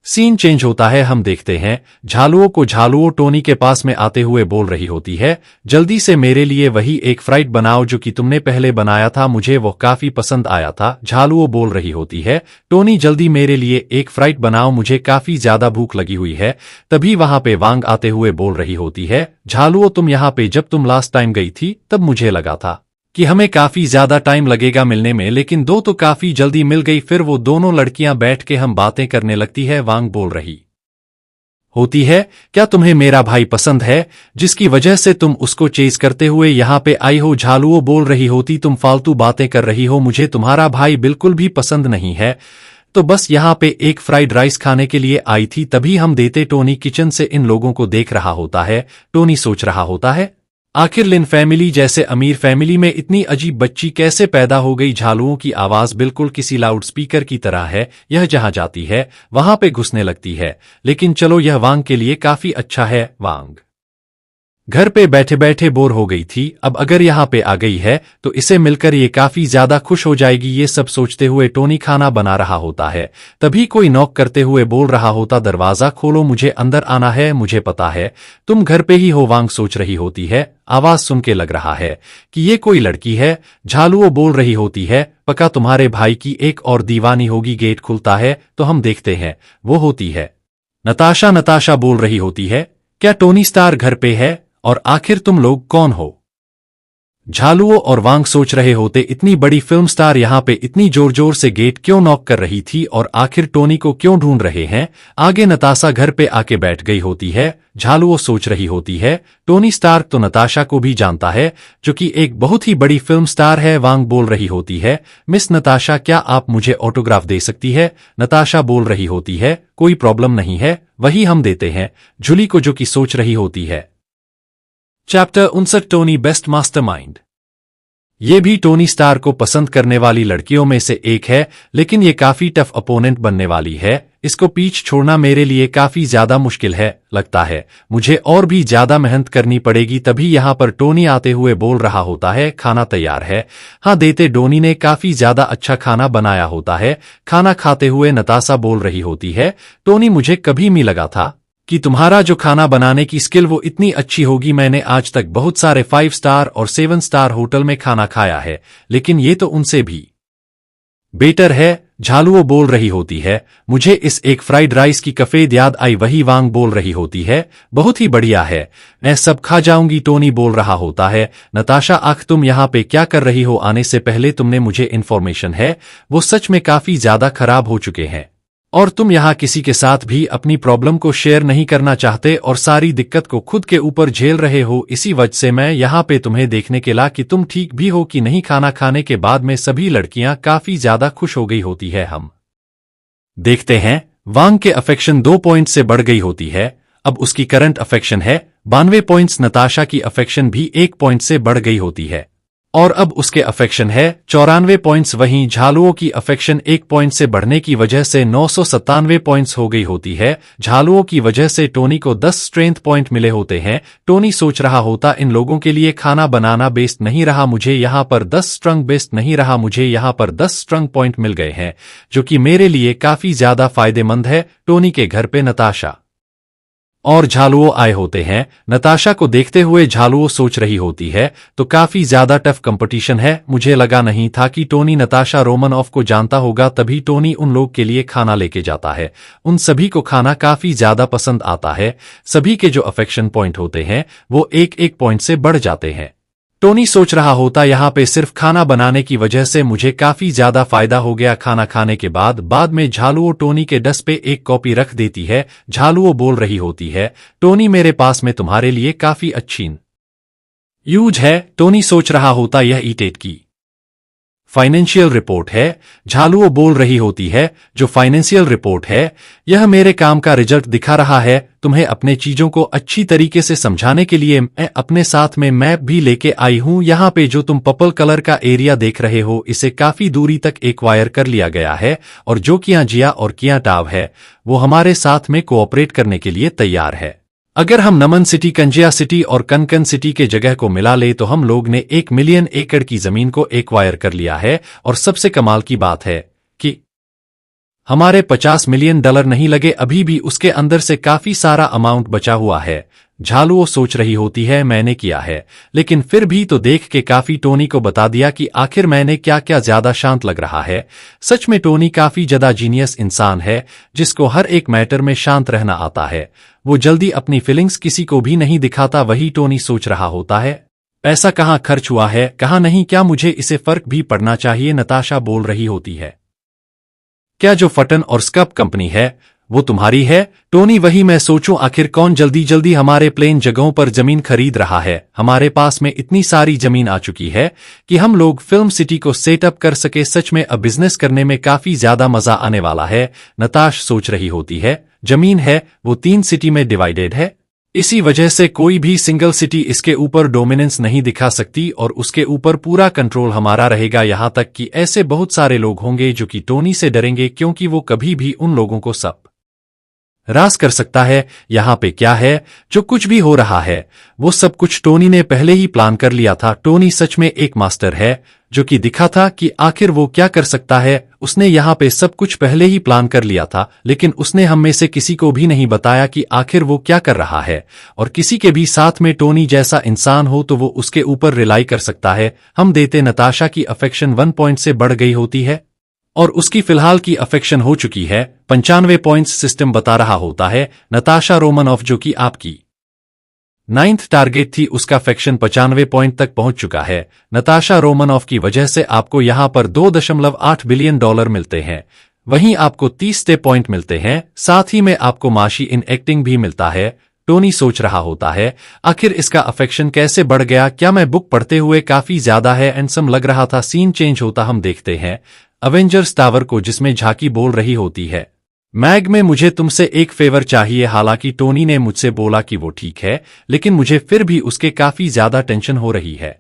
सीन चेंज होता है, हम देखते हैं झालुओ टोनी के पास में आते हुए बोल रही होती है जल्दी से मेरे लिए वही एक फ्राइड बनाओ जो कि तुमने पहले बनाया था, मुझे वो काफी पसंद आया था। झालुओ बोल रही होती है टोनी जल्दी मेरे लिए एक फ्राइड बनाओ, मुझे काफी ज्यादा भूख लगी हुई है। तभी वहां पे वांग आते हुए बोल रही होती है झालुओ तुम यहाँ पे जब तुम लास्ट टाइम गई थी तब मुझे लगा था कि हमें काफी ज्यादा टाइम लगेगा मिलने में, लेकिन दो तो काफी जल्दी मिल गई। फिर वो दोनों लड़कियां बैठ के हम बातें करने लगती है। वांग बोल रही होती है क्या तुम्हें मेरा भाई पसंद है जिसकी वजह से तुम उसको चेज करते हुए यहाँ पे आई हो? झालुओ बोल रही होती तुम फालतू बातें कर रही हो, मुझे तुम्हारा भाई बिल्कुल भी पसंद नहीं है, तो बस यहाँ पे एक फ्राइड राइस खाने के लिए आई थी। तभी हम देते टोनी किचन से इन लोगों को देख रहा होता है। टोनी सोच रहा होता है आखिर लिन फैमिली जैसे अमीर फैमिली में इतनी अजीब बच्ची कैसे पैदा हो गई। झालुओं की आवाज बिल्कुल किसी लाउड स्पीकर की तरह है, यह जहां जाती है वहां पे घुसने लगती है। लेकिन चलो यह वांग के लिए काफी अच्छा है। वांग घर पे बैठे बैठे बोर हो गई थी, अब अगर यहाँ पे आ गई है तो इसे मिलकर ये काफी ज्यादा खुश हो जाएगी। ये सब सोचते हुए टोनी खाना बना रहा होता है, तभी कोई नॉक करते हुए बोल रहा होता, दरवाजा खोलो, मुझे अंदर आना है। मुझे पता है तुम घर पे ही हो, वांग सोच रही होती है। आवाज सुन के लग रहा है कि ये कोई लड़की है। झालुओ बोल रही होती है, पक्का तुम्हारे भाई की एक और दीवानी होगी। गेट खुलता है तो हम देखते हैं वो होती है नताशा। नताशा बोल रही होती है, क्या टोनी स्टार घर पे है और आखिर तुम लोग कौन हो? झालुओ और वांग सोच रहे होते, इतनी बड़ी फिल्म स्टार यहाँ पे इतनी जोर जोर से गेट क्यों नॉक कर रही थी और आखिर टोनी को क्यों ढूंढ रहे हैं। आगे नताशा घर पे आके बैठ गई होती है। झालुओ सोच रही होती है, टोनी स्टार तो नताशा को भी जानता है, जो कि एक बहुत ही बड़ी फिल्म स्टार है। वांग बोल रही होती है, मिस नताशा, क्या आप मुझे ऑटोग्राफ दे सकती है? नताशा बोल रही होती है, कोई प्रॉब्लम नहीं है, वही हम देते हैं। जूली को जो कि सोच रही होती है। Chapter 59 Tony best mastermind. ये भी टोनी स्टार को पसंद करने वाली लड़कियों में से एक है, लेकिन ये काफी टफ अपोनेंट बनने वाली है। इसको पीछ छोड़ना मेरे लिए काफी ज्यादा मुश्किल है, लगता है मुझे और भी ज्यादा मेहनत करनी पड़ेगी। तभी यहाँ पर टोनी आते हुए बोल रहा होता है, खाना तैयार है। हाँ देते। टोनी ने काफी ज्यादा अच्छा खाना बनाया होता है। खाना खाते हुए नताशा बोल रही होती है, टोनी मुझे कभी नहीं लगा था कि तुम्हारा जो खाना बनाने की स्किल वो इतनी अच्छी होगी। मैंने आज तक बहुत सारे 5 स्टार और 7 स्टार होटल में खाना खाया है, लेकिन ये तो उनसे भी बेटर है। झालुओ बोल रही होती है, मुझे इस एक फ्राइड राइस की कफेद याद आई। वही वांग बोल रही होती है, बहुत ही बढ़िया है, मैं सब खा जाऊंगी। टोनी बोल रहा होता है, नताशा आख तुम यहाँ पे क्या कर रही हो? आने से पहले तुमने मुझे इन्फॉर्मेशन है वो सच में काफी ज्यादा खराब हो चुके हैं और तुम यहाँ किसी के साथ भी अपनी प्रॉब्लम को शेयर नहीं करना चाहते और सारी दिक्कत को खुद के ऊपर झेल रहे हो। इसी वजह से मैं यहाँ पे तुम्हें देखने के ला कि तुम ठीक भी हो कि नहीं। खाना खाने के बाद में सभी लड़कियां काफी ज्यादा खुश हो गई होती है। हम देखते हैं वांग के अफेक्शन 2 पॉइंट से बढ़ गई होती है। अब उसकी करंट अफेक्शन है 92 पॉइंट्स। नताशा की अफेक्शन भी 1 पॉइंट से बढ़ गई होती है और अब उसके अफेक्शन है 94 पॉइंट्स। वहीं झालुओं की अफेक्शन 1 पॉइंट से बढ़ने की वजह से 997 पॉइंट्स हो गई होती है। झालुओं की वजह से टोनी को 10 स्ट्रेंथ पॉइंट मिले होते हैं। टोनी सोच रहा होता, इन लोगों के लिए खाना बनाना बेस्ट नहीं रहा, मुझे यहाँ पर 10 स्ट्रंग बेस्ट नहीं रहा, मुझे यहाँ पर 10 स्ट्रंग पॉइंट मिल गए हैं, जो कि मेरे लिए काफी ज्यादा फायदेमंद है। टोनी के घर पे नताशा और झालुओ आए होते हैं। नताशा को देखते हुए झालुओ सोच रही होती है, तो काफी ज्यादा टफ कंपटीशन है। मुझे लगा नहीं था कि टोनी नताशा रोमनॉफ को जानता होगा। तभी टोनी उन लोग के लिए खाना लेके जाता है। उन सभी को खाना काफी ज्यादा पसंद आता है। सभी के जो अफेक्शन पॉइंट होते हैं वो 1-1 पॉइंट से बढ़ जाते हैं। टोनी सोच रहा होता, यहाँ पे सिर्फ खाना बनाने की वजह से मुझे काफी ज्यादा फायदा हो गया। खाना खाने के बाद में झालुओ टोनी के डेस्क पे एक कॉपी रख देती है। झालुओ बोल रही होती है, टोनी मेरे पास में तुम्हारे लिए काफी अच्छी न्यूज है। टोनी सोच रहा होता, यह ईटेट की फाइनेंशियल रिपोर्ट है। झालुओ बोल रही होती है, जो फाइनेंशियल रिपोर्ट है यह मेरे काम का रिजल्ट दिखा रहा है। तुम्हें अपने चीजों को अच्छी तरीके से समझाने के लिए मैं अपने साथ में मैप भी लेके आई हूं। यहाँ पे जो तुम पर्पल कलर का एरिया देख रहे हो, इसे काफी दूरी तक एक्वायर कर लिया गया है और जो किया जिया और किया टाव है वो हमारे साथ में कोऑपरेट करने के लिए तैयार है। अगर हम नमन सिटी, कंजिया सिटी और कनकन सिटी के जगह को मिला ले तो हम लोग ने 1 मिलियन एकड़ की जमीन को एक्वायर कर लिया है। और सबसे कमाल की बात है कि हमारे $50 मिलियन नहीं लगे, अभी भी उसके अंदर से काफी सारा अमाउंट बचा हुआ है। झालुओ सोच रही होती है, मैंने किया है, लेकिन फिर भी तो देख के काफी टोनी को बता दिया कि आखिर मैंने क्या क्या ज्यादा शांत लग रहा है। सच में टोनी काफी ज्यादा जीनियस इंसान है, जिसको हर एक मैटर में शांत रहना आता है। वो जल्दी अपनी फीलिंग्स किसी को भी नहीं दिखाता। वही टोनी सोच रहा होता है, पैसा कहाँ खर्च हुआ है कहाँ नहीं, क्या मुझे इसे फर्क भी पड़ना चाहिए। नताशा बोल रही होती है, क्या जो फटन और स्कप कंपनी है वो तुम्हारी है? टोनी, वही मैं सोचूं, आखिर कौन जल्दी जल्दी हमारे प्लेन जगहों पर जमीन खरीद रहा है। हमारे पास में इतनी सारी जमीन आ चुकी है कि हम लोग फिल्म सिटी को सेटअप कर सके। सच में अब बिजनेस करने में काफी ज्यादा मजा आने वाला है। नताश सोच रही होती है, जमीन है वो 3 सिटी में डिवाइडेड है, इसी वजह से कोई भी सिंगल सिटी इसके ऊपर डोमिनेंस नहीं दिखा सकती और उसके ऊपर पूरा कंट्रोल हमारा रहेगा। यहां तक कि ऐसे बहुत सारे लोग होंगे जो कि टोनी से डरेंगे, क्योंकि वो कभी भी उन लोगों को सब रास कर सकता है। यहाँ पे क्या है, जो कुछ भी हो रहा है वो सब कुछ टोनी ने पहले ही प्लान कर लिया था। टोनी सच में एक मास्टर है जो कि दिखा था कि आखिर वो क्या कर सकता है। उसने यहाँ पे सब कुछ पहले ही प्लान कर लिया था, लेकिन उसने हम में से किसी को भी नहीं बताया कि आखिर वो क्या कर रहा है। और किसी के भी साथ में टोनी जैसा इंसान हो तो वो उसके ऊपर रिलाई कर सकता है। हम देते नताशा की अफेक्शन 1 पॉइंट से बढ़ गई होती है और उसकी फिलहाल की अफेक्शन हो चुकी है 95 पॉइंट्स। सिस्टम बता रहा होता है नताशा रोमनॉफ जो कि आपकी 9th टारगेट थी, उसका अफेक्शन 95 पॉइंट तक पहुंच चुका है। नताशा रोमनॉफ की वजह से आपको यहां पर $2.8 बिलियन मिलते हैं। वहीं आपको 30 पॉइंट मिलते हैं, साथ ही में आपको माशी इन एक्टिंग भी मिलता है। टोनी सोच रहा होता है आखिर इसका अफेक्शन कैसे बढ़ गया। क्या मैं बुक पढ़ते हुए काफी ज्यादा है एंडसम लग रहा था। सीन चेंज होता हम देखते हैं अवेंजर्स टावर को, जिसमें झांकी बोल रही होती है मैग में मुझे तुमसे एक फेवर चाहिए। हालांकि टोनी ने मुझसे बोला कि वो ठीक है, लेकिन मुझे फिर भी उसके काफी ज्यादा टेंशन हो रही है।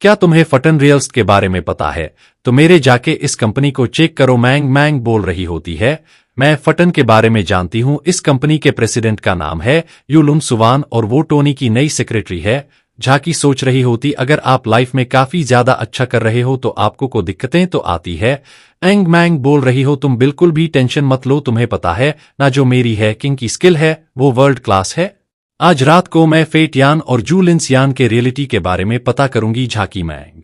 क्या तुम्हें फटन रियल्स के बारे में पता है? तो मेरे जाके इस कंपनी को चेक करो। मैंग मैंग बोल रही होती है मैं फटन के बारे में जानती हूं। इस कंपनी के प्रेसिडेंट का नाम है युलुन सुवान और वो टोनी की नई सेक्रेटरी है। झाकी सोच रही होती अगर आप लाइफ में काफी ज्यादा अच्छा कर रहे हो तो आपको को दिक्कतें तो आती है। एंग मैंग बोल रही हो तुम बिल्कुल भी टेंशन मत लो, तुम्हें पता है ना जो मेरी है किंग की स्किल है वो वर्ल्ड क्लास है। आज रात को मैं फेट यान और जूलिंस यान के रियलिटी के बारे में पता करूंगी। झाकी मैंग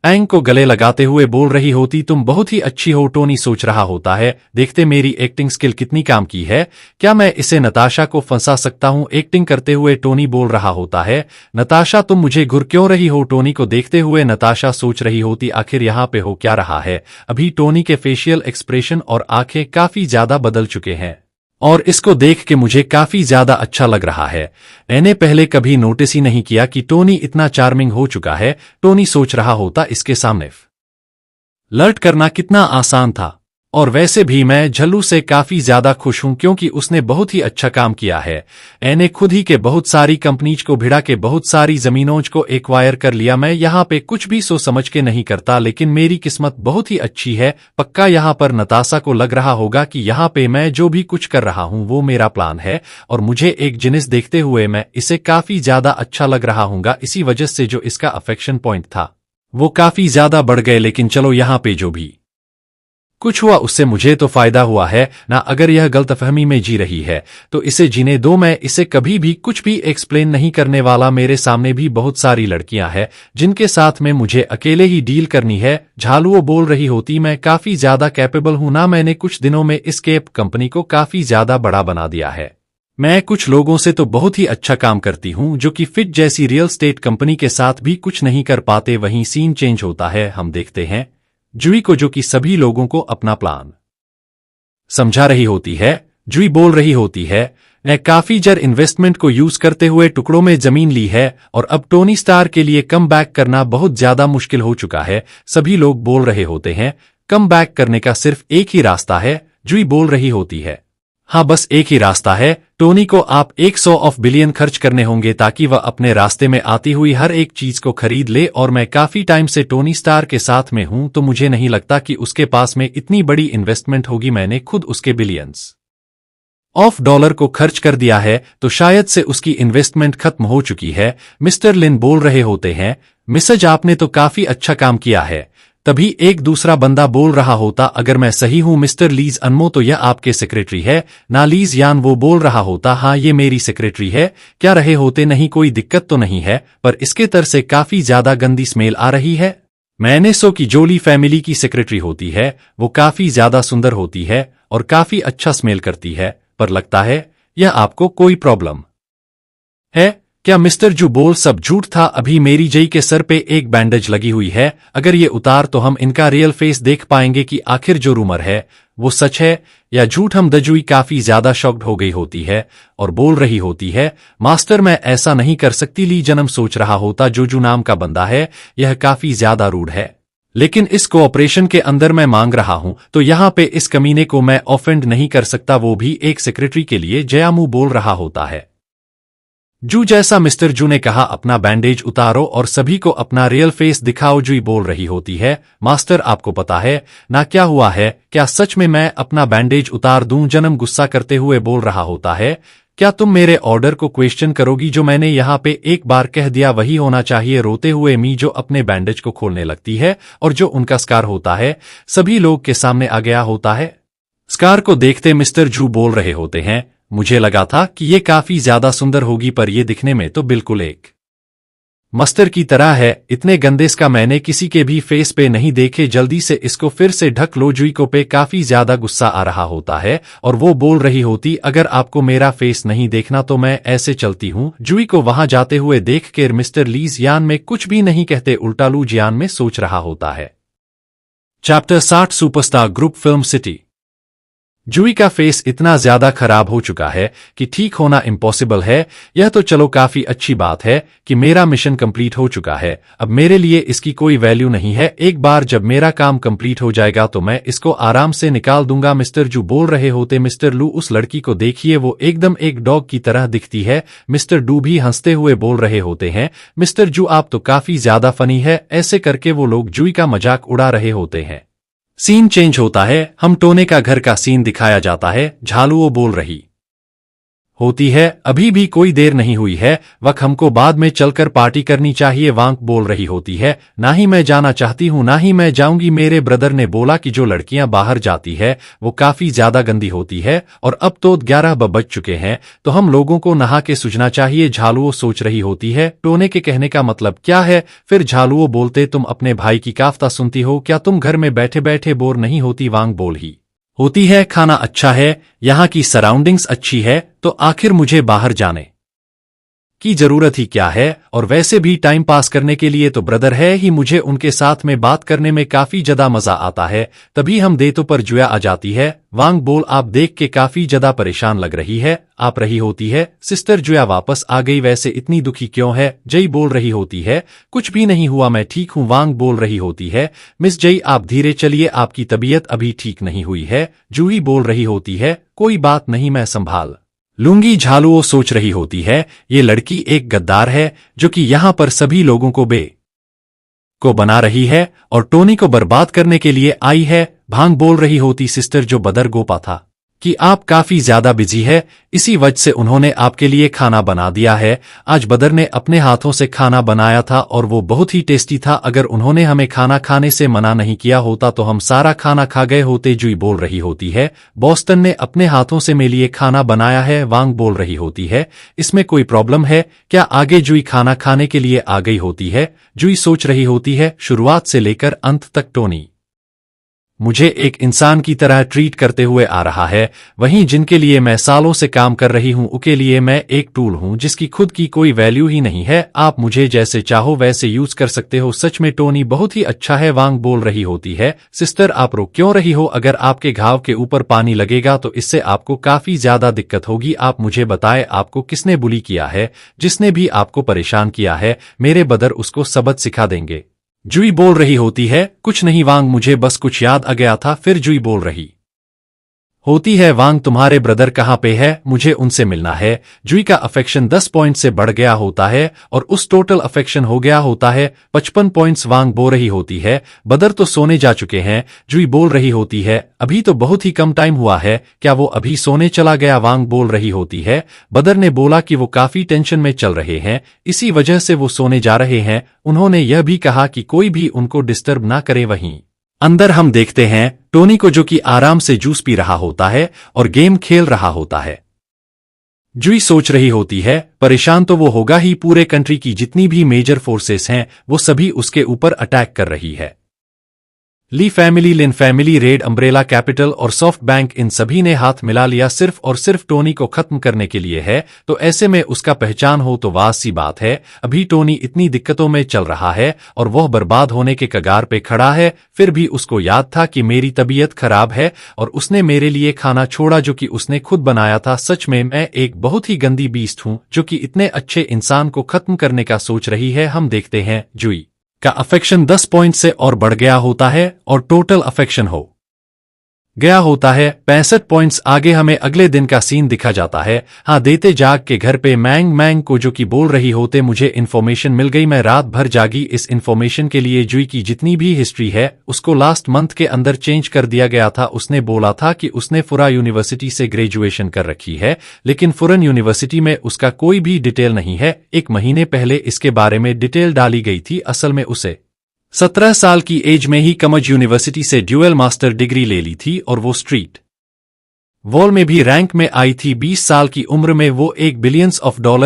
एंग को गले लगाते हुए बोल रही होती तुम बहुत ही अच्छी हो। टोनी सोच रहा होता है देखते मेरी एक्टिंग स्किल कितनी काम की है, क्या मैं इसे नताशा को फंसा सकता हूं। एक्टिंग करते हुए टोनी बोल रहा होता है नताशा तुम मुझे घुर क्यों रही हो। टोनी को देखते हुए नताशा सोच रही होती आखिर यहाँ पे हो क्या रहा है। अभी टोनी के फेशियल एक्सप्रेशन और आंखें काफी ज्यादा बदल चुके हैं और इसको देख के मुझे काफी ज्यादा अच्छा लग रहा है। मैंने पहले कभी नोटिस ही नहीं किया कि टोनी इतना चार्मिंग हो चुका है। टोनी सोच रहा होता इसके सामने फ्लर्ट करना कितना आसान था। और वैसे भी मैं झल्लू से काफी ज्यादा खुश हूं क्योंकि उसने बहुत ही अच्छा काम किया है। मैंने खुद ही के बहुत सारी कंपनीज को भिड़ा के बहुत सारी जमीनों को एक्वायर कर लिया। मैं यहाँ पे कुछ भी सोच समझ के नहीं करता, लेकिन मेरी किस्मत बहुत ही अच्छी है। पक्का यहाँ पर नताशा को लग रहा होगा कि यहाँ पे मैं जो भी कुछ कर रहा हूँ वो मेरा प्लान है और मुझे एक जिनिस देखते हुए मैं इसे काफी ज्यादा अच्छा लग रहा हूँगा। इसी वजह से जो इसका अफेक्शन पॉइंट था वो काफी ज्यादा बढ़ गए। लेकिन चलो यहाँ पे जो भी कुछ हुआ उससे मुझे तो फायदा हुआ है ना। अगर यह गलतफहमी में जी रही है तो इसे जीने दो, मैं इसे कभी भी कुछ भी एक्सप्लेन नहीं करने वाला। मेरे सामने भी बहुत सारी लड़कियां हैं जिनके साथ में मुझे अकेले ही डील करनी है। झालुओ बोल रही होती मैं काफी ज्यादा कैपेबल हूं ना। मैंने कुछ दिनों में इस केप कंपनी को काफी ज्यादा बड़ा बना दिया है। मैं कुछ लोगों से तो बहुत ही अच्छा काम करती हूं जो कि फिट जैसी रियल स्टेट कंपनी के साथ भी कुछ नहीं कर पाते। वहीं सीन चेंज होता है, हम देखते हैं जुई को जो कि सभी लोगों को अपना प्लान समझा रही होती है। जुई बोल रही होती है मैं काफी जर इन्वेस्टमेंट को यूज करते हुए टुकड़ों में जमीन ली है और अब टोनी स्टार के लिए कम बैक करना बहुत ज्यादा मुश्किल हो चुका है। सभी लोग बोल रहे होते हैं कम बैक करने का सिर्फ एक ही रास्ता है। जुई बोल रही होती है हाँ बस एक ही रास्ता है। टोनी को आप 100 बिलियन खर्च करने होंगे ताकि वह अपने रास्ते में आती हुई हर एक चीज को खरीद ले। और मैं काफी टाइम से टोनी स्टार के साथ में हूं तो मुझे नहीं लगता कि उसके पास में इतनी बड़ी इन्वेस्टमेंट होगी। मैंने खुद उसके बिलियंस ऑफ डॉलर को खर्च कर दिया है तो शायद से उसकी इन्वेस्टमेंट खत्म हो चुकी है। मिस्टर लिन बोल रहे होते हैं मिसेज आपने तो काफी अच्छा काम किया है। तभी एक दूसरा बंदा बोल रहा होता अगर मैं सही हूं मिस्टर लीज अनमो तो यह आपके सेक्रेटरी है ना। लीज यान वो बोल रहा होता हाँ ये मेरी सेक्रेटरी है। क्या रहे होते नहीं कोई दिक्कत तो नहीं है, पर इसके तर से काफी ज्यादा गंदी स्मेल आ रही है। मैंने सो की जोली फैमिली की सेक्रेटरी होती है, वो काफी ज्यादा सुंदर होती है और काफी अच्छा स्मेल करती है, पर लगता है यह आपको कोई प्रॉब्लम है क्या। मिस्टर जू बोल सब झूठ था। अभी मेरी जई के सर पे एक बैंडेज लगी हुई है, अगर ये उतार तो हम इनका रियल फेस देख पाएंगे कि आखिर जो रूमर है वो सच है या झूठ। हम दजुई काफी ज्यादा शॉक्ड हो गई होती है और बोल रही होती है मास्टर मैं ऐसा नहीं कर सकती। ली जन्म सोच रहा होता जोजू नाम का बंदा है यह काफी ज्यादा रूड है, लेकिन इस कोऑपरेशन के अंदर मैं मांग रहा हूं तो यहाँ पे इस कमीने को मैं ऑफेंड नहीं कर सकता, वो भी एक सेक्रेटरी के लिए। जयामू बोल रहा होता है जू जैसा मिस्टर जू ने कहा अपना बैंडेज उतारो और सभी को अपना रियल फेस दिखाओ। जूई बोल रही होती है मास्टर आपको पता है ना क्या हुआ है, क्या सच में मैं अपना बैंडेज उतार दूं? जन्म गुस्सा करते हुए बोल रहा होता है क्या तुम मेरे ऑर्डर को क्वेश्चन करोगी? जो मैंने यहाँ पे एक बार कह दिया वही होना चाहिए। रोते हुए मी जो अपने बैंडेज को खोलने लगती है और जो उनका स्कार होता है सभी लोग के सामने आ गया होता है। स्कार को देखते मिस्टर जू बोल रहे होते हैं मुझे लगा था कि ये काफी ज्यादा सुंदर होगी पर ये दिखने में तो बिल्कुल एक मस्तर की तरह है। इतने गंदे इसका मैंने किसी के भी फेस पे नहीं देखे। जल्दी से इसको फिर से ढक लो। जूई को पे काफी ज्यादा गुस्सा आ रहा होता है और वो बोल रही होती अगर आपको मेरा फेस नहीं देखना तो मैं ऐसे चलती हूँ। जूई को वहां जाते हुए देख कर मिस्टर लीज यान में कुछ भी नहीं कहते उल्टा लू जियान में सोच रहा होता है। Chapter 60 superstar group film city. Jui का फेस इतना ज्यादा खराब हो चुका है कि ठीक होना इम्पॉसिबल है। यह तो चलो काफी अच्छी बात है कि मेरा मिशन कंप्लीट हो चुका है। अब मेरे लिए इसकी कोई वैल्यू नहीं है। एक बार जब मेरा काम कंप्लीट हो जाएगा तो मैं इसको आराम से निकाल दूंगा। मिस्टर जू बोल रहे होते मिस्टर लू उस लड़की को देखिए वो एकदम एक डॉग की तरह दिखती है। मिस्टर डू भी हंसते हुए बोल रहे होते हैं मिस्टर जू आप तो काफी ज्यादा फनी है। ऐसे करके वो लोग जूई का मजाक उड़ा रहे होते हैं। सीन चेंज होता है, हम टोने का घर का सीन दिखाया जाता है। झालुओ बोल रही होती है अभी भी कोई देर नहीं हुई है, वक्त हमको बाद में चलकर पार्टी करनी चाहिए। वांक बोल रही होती है ना ही मैं जाना चाहती हूँ ना ही मैं जाऊंगी। मेरे ब्रदर ने बोला कि जो लड़कियां बाहर जाती है वो काफी ज्यादा गंदी होती है और अब तो 11 बज चुके हैं तो हम लोगों को नहा के सूझना चाहिए। झालुओ सोच रही होती है टोने के कहने का मतलब क्या है। फिर झालुओ बोलते तुम अपने भाई की काफ्ता सुनती हो क्या? तुम घर में बैठे बैठे बोर नहीं होती? वांग बोल ही होती है खाना अच्छा है, यहाँ की सराउंडिंग्स अच्छी है तो आखिर मुझे बाहर जाने की जरूरत ही क्या है। और वैसे भी टाइम पास करने के लिए तो ब्रदर है ही, मुझे उनके साथ में बात करने में काफी ज्यादा मजा आता है। तभी हम देतों पर जुया आ जाती है। वांग बोल आप देख के काफी ज्यादा परेशान लग रही है। आप रही होती है सिस्टर जुया वापस आ गई, वैसे इतनी दुखी क्यों है? जई बोल रही होती है कुछ भी नहीं हुआ मैं ठीक हूँ। वांग बोल रही होती है मिस जई आप धीरे चलिए आपकी तबीयत अभी ठीक नहीं हुई है। जूही बोल रही होती है कोई बात नहीं मैं संभाल लूंगी। झालुओ सोच रही होती है ये लड़की एक गद्दार है जो कि यहाँ पर सभी लोगों को को बना रही है और टोनी को बर्बाद करने के लिए आई है। भांग बोल रही होती सिस्टर जो बदर गोपा था कि आप काफी ज्यादा बिजी है इसी वजह से उन्होंने आपके लिए खाना बना दिया है। आज बदर ने अपने हाथों से खाना बनाया था और वो बहुत ही टेस्टी था। अगर उन्होंने हमें खाना खाने से मना नहीं किया होता तो हम सारा खाना खा गए होते। जूई बोल रही होती है बॉस्टन ने अपने हाथों से मेरे लिए खाना बनाया है। वांग बोल रही होती है इसमें कोई प्रॉब्लम है क्या? आगे जूई खाना खाने के लिए आ गई होती है। जूई सोच रही होती है शुरुआत से लेकर अंत तक टोनी मुझे एक इंसान की तरह ट्रीट करते हुए आ रहा है, वहीं जिनके लिए मैं सालों से काम कर रही हूं उनके लिए मैं एक टूल हूं जिसकी खुद की कोई वैल्यू ही नहीं है। आप मुझे जैसे चाहो वैसे यूज कर सकते हो। सच में टोनी बहुत ही अच्छा है। वांग बोल रही होती है सिस्टर आप रो क्यों रही हो? अगर आपके घाव के ऊपर पानी लगेगा तो इससे आपको काफी ज्यादा दिक्कत होगी। आप मुझे बताएं आपको किसने बुली किया है? जिसने भी आपको परेशान किया है मेरे बदर उसको सबक सिखा देंगे। जूई बोल रही होती है कुछ नहीं वांग मुझे बस कुछ याद आ गया था। फिर जूई बोल रही होती है वांग तुम्हारे ब्रदर कहाँ पे है? मुझे उनसे मिलना है। जूई का अफेक्शन 10 पॉइंट से बढ़ गया होता है और उस टोटल अफेक्शन हो गया होता है 55 पॉइंट्स। वांग बोल रही होती है बदर तो सोने जा चुके हैं। जूई बोल रही होती है अभी तो बहुत ही कम टाइम हुआ है, क्या वो अभी सोने चला गया? वांग बोल रही होती है बदर ने बोला कि वो काफी टेंशन में चल रहे हैं इसी वजह से वो सोने जा रहे हैं। उन्होंने यह भी कहा कि कोई भी उनको डिस्टर्ब ना करे। वहीं अंदर हम देखते हैं टोनी को जो कि आराम से जूस पी रहा होता है और गेम खेल रहा होता है। जूई सोच रही होती है परेशान तो वो होगा ही, पूरे कंट्री की जितनी भी मेजर फोर्सेस हैं वो सभी उसके ऊपर अटैक कर रही है। ली फैमिली, लिन फैमिली, रेड अम्ब्रेला कैपिटल और सॉफ्ट बैंक इन सभी ने हाथ मिला लिया सिर्फ और सिर्फ टोनी को खत्म करने के लिए है। तो ऐसे में उसका पहचान हो तो वास सी बात है। अभी टोनी इतनी दिक्कतों में चल रहा है और वह बर्बाद होने के कगार पे खड़ा है, फिर भी उसको याद था कि मेरी तबीयत खराब है और उसने मेरे लिए खाना छोड़ा जो कि उसने खुद बनाया था। सच में मैं एक बहुत ही गंदी बीस्ट हूँ जो कि इतने अच्छे इंसान को खत्म करने का सोच रही है। हम देखते हैं जूई का अफेक्शन 10 पॉइंट से और बढ़ गया होता है और टोटल अफेक्शन हो गया होता है। 65 पॉइंट्स आगे हमें अगले दिन का सीन दिखा जाता है। हाँ, देते जाग के घर पे मैंग मैंग को जो कि बोल रही होते, मुझे इन्फॉर्मेशन मिल गई, मैं रात भर जागी इस इन्फॉर्मेशन के लिए। जुई की जितनी भी हिस्ट्री है उसको लास्ट मंथ के अंदर चेंज कर दिया गया था। उसने बोला था कि उसने फुरा यूनिवर्सिटी से ग्रेजुएशन कर रखी है, लेकिन फुरन यूनिवर्सिटी में उसका कोई भी डिटेल नहीं है। 1 महीने पहले इसके बारे में डिटेल डाली गई थी। असल में उसे 17 साल की एज में ही कमज यूनिवर्सिटी से ड्यूअल मास्टर डिग्री ले ली थी और वो स्ट्रीट वॉल में भी रैंक में आई थी। 20 साल की उम्र में वो $1 बिलियन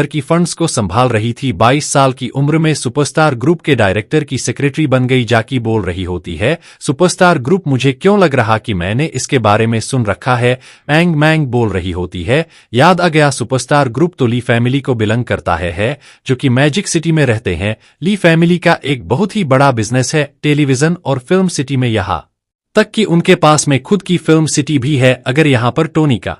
की फंड्स को संभाल रही थी। 22 साल की उम्र में सुपरस्टार ग्रुप के डायरेक्टर की सेक्रेटरी बन गई। जाकी बोल रही होती है, सुपरस्टार ग्रुप मुझे क्यों लग रहा कि मैंने इसके बारे में सुन रखा है। मैंग मैंग बोल रही होती है, याद आ गया, सुपरस्टार ग्रुप तो ली फैमिली को बिलोंग करता है जो कि मैजिक सिटी में रहते हैं। ली फैमिली का एक बहुत ही बड़ा बिजनेस है टेलीविजन और फिल्म सिटी में, यहाँ तक कि उनके पास में खुद की फिल्म सिटी भी है। अगर यहां पर टोनी का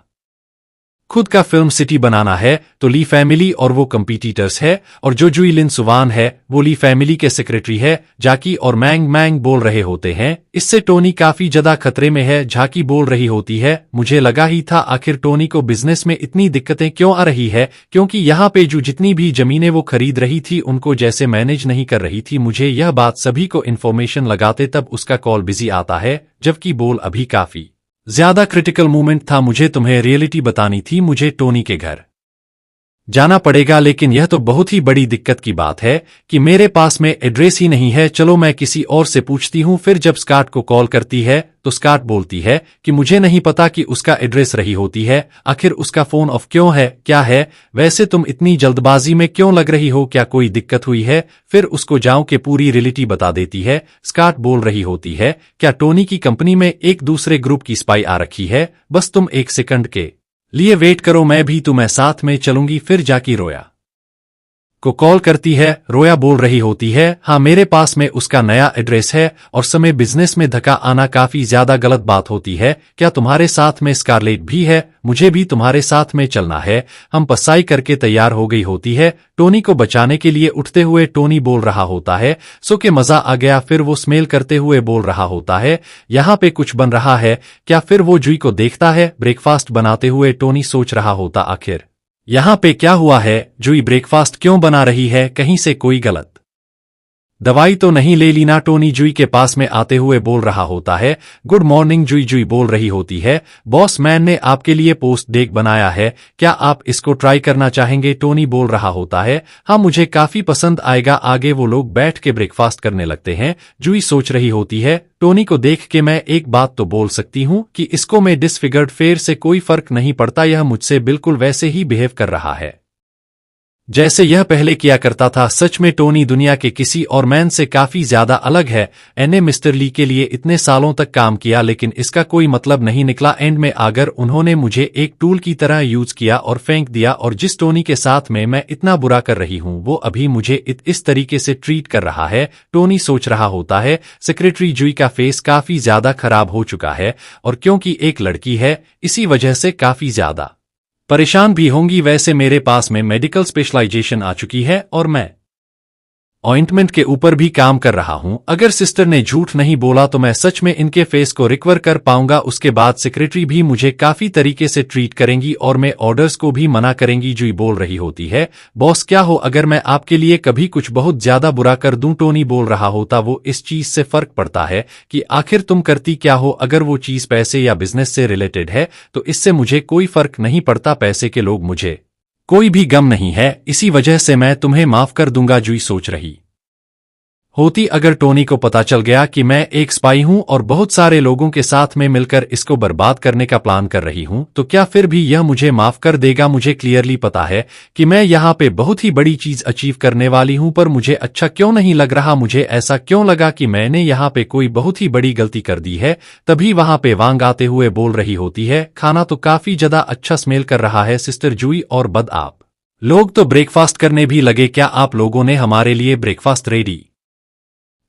खुद का फिल्म सिटी बनाना है तो ली फैमिली और वो कंपीटिटर्स है, और जो जुई लिन सुवान है वो ली फैमिली के सेक्रेटरी है। जाकी और मैंग मैंग बोल रहे होते हैं, इससे टोनी काफी ज्यादा खतरे में है। झाकी बोल रही होती है, मुझे लगा ही था आखिर टोनी को बिजनेस में इतनी दिक्कतें क्यों आ रही है, क्योंकि यहाँ पे जो जितनी भी जमीनें वो खरीद रही थी उनको जैसे मैनेज नहीं कर रही थी। मुझे यह बात सभी को इन्फॉर्मेशन लगाते तब उसका कॉल बिजी आता है, जबकि बोल अभी काफी ज्यादा क्रिटिकल मोमेंट था। मुझे तुम्हें रियलिटी बतानी थी, मुझे टोनी के घर जाना पड़ेगा, लेकिन यह तो बहुत ही बड़ी दिक्कत की बात है कि मेरे पास में एड्रेस ही नहीं है। चलो मैं किसी और से पूछती हूँ। फिर जब स्कॉट को कॉल करती है तो स्कॉट बोलती है कि मुझे नहीं पता कि उसका एड्रेस रही होती है। आखिर उसका फोन ऑफ क्यों है, क्या है? वैसे तुम इतनी जल्दबाजी में क्यों लग रही हो, क्या कोई दिक्कत हुई है? फिर उसको जाओ के पूरी रियलिटी बता देती है। स्कॉट बोल रही होती है, क्या टोनी की कंपनी में एक दूसरे ग्रुप की स्पाई आ रखी है? बस तुम 1 सेकंड के लिए वेट करो, मैं भी तुम्हें साथ में चलूंगी। फिर जाकी रोया को कॉल करती है। रोया बोल रही होती है, हाँ मेरे पास में उसका नया एड्रेस है और समय बिजनेस में धक्का आना काफी ज्यादा गलत बात होती है। क्या तुम्हारे साथ में स्कारलेट भी है? मुझे भी तुम्हारे साथ में चलना है। हम पसाई करके तैयार हो गई होती है टोनी को बचाने के लिए। उठते हुए टोनी बोल रहा होता है, सो के मजा आ गया। फिर वो स्मेल करते हुए बोल रहा होता है, यहाँ पे कुछ बन रहा है क्या? फिर वो जुई को देखता है ब्रेकफास्ट बनाते हुए। टोनी सोच रहा होता, आखिर यहाँ पे क्या हुआ है? जुई ब्रेकफास्ट क्यों बना रही है? कहीं से कोई गलत दवाई तो नहीं ले ली ना? टोनी जुई के पास में आते हुए बोल रहा होता है, गुड मॉर्निंग जुई। जुई बोल रही होती है, बॉस मैन ने आपके लिए पोस्ट डेक बनाया है, क्या आप इसको ट्राई करना चाहेंगे? टोनी बोल रहा होता है, हाँ मुझे काफी पसंद आएगा। आगे वो लोग बैठ के ब्रेकफास्ट करने लगते हैं। जुई सोच रही होती है, टोनी को देख के मैं एक बात तो बोल सकती हूँ कि इसको मैं डिसफिगर्ड फेयर से कोई फर्क नहीं पड़ता। यह मुझसे बिल्कुल वैसे ही बिहेव कर रहा है जैसे यह पहले किया करता था। सच में टोनी दुनिया के किसी और मैन से काफी ज्यादा अलग है। एने मिस्टर ली के लिए इतने सालों तक काम किया, लेकिन इसका कोई मतलब नहीं निकला। एंड में आकर उन्होंने मुझे एक टूल की तरह यूज किया और फेंक दिया, और जिस टोनी के साथ में मैं इतना बुरा कर रही हूँ वो अभी मुझे इस तरीके से ट्रीट कर रहा है। टोनी सोच रहा होता है। सेक्रेटरी जुई का फेस काफी ज्यादा खराब हो चुका है, और क्योंकि एक लड़की है इसी वजह से काफी ज्यादा परेशान भी होंगी। वैसे मेरे पास में मेडिकल स्पेशलाइजेशन आ चुकी है और मैं ऑइंटमेंट के ऊपर भी काम कर रहा हूं। अगर सिस्टर ने झूठ नहीं बोला तो मैं सच में इनके फेस को रिकवर कर पाऊंगा। उसके बाद सेक्रेटरी भी मुझे काफी तरीके से ट्रीट करेंगी और मैं ऑर्डर्स को भी मना करेंगी। जुई बोल रही होती है, बॉस क्या हो अगर मैं आपके लिए कभी कुछ बहुत ज्यादा बुरा कर दूं? टोनी बोल रहा होता, वो इस चीज से फर्क पड़ता है कि आखिर तुम करती क्या हो। अगर वो चीज पैसे या बिजनेस से रिलेटेड है तो इससे मुझे कोई फर्क नहीं पड़ता। पैसे के लोग मुझे कोई भी गम नहीं है, इसी वजह से मैं तुम्हें माफ कर दूंगा। जुई सोच रही होती, अगर टोनी को पता चल गया कि मैं एक स्पाई हूं और बहुत सारे लोगों के साथ में मिलकर इसको बर्बाद करने का प्लान कर रही हूं, तो क्या फिर भी यह मुझे माफ कर देगा? मुझे क्लियरली पता है कि मैं यहाँ पे बहुत ही बड़ी चीज अचीव करने वाली हूं, पर मुझे अच्छा क्यों नहीं लग रहा? मुझे ऐसा क्यों लगा कि मैंने यहाँ पे कोई बहुत ही बड़ी गलती कर दी है? तभी वहां पे वांग आते हुए बोल रही होती है, खाना तो काफी ज्यादा अच्छा स्मेल कर रहा है सिस्टर जुई, और बद आप लोग तो ब्रेकफास्ट करने भी लगे। क्या आप लोगों ने हमारे लिए ब्रेकफास्ट रेडी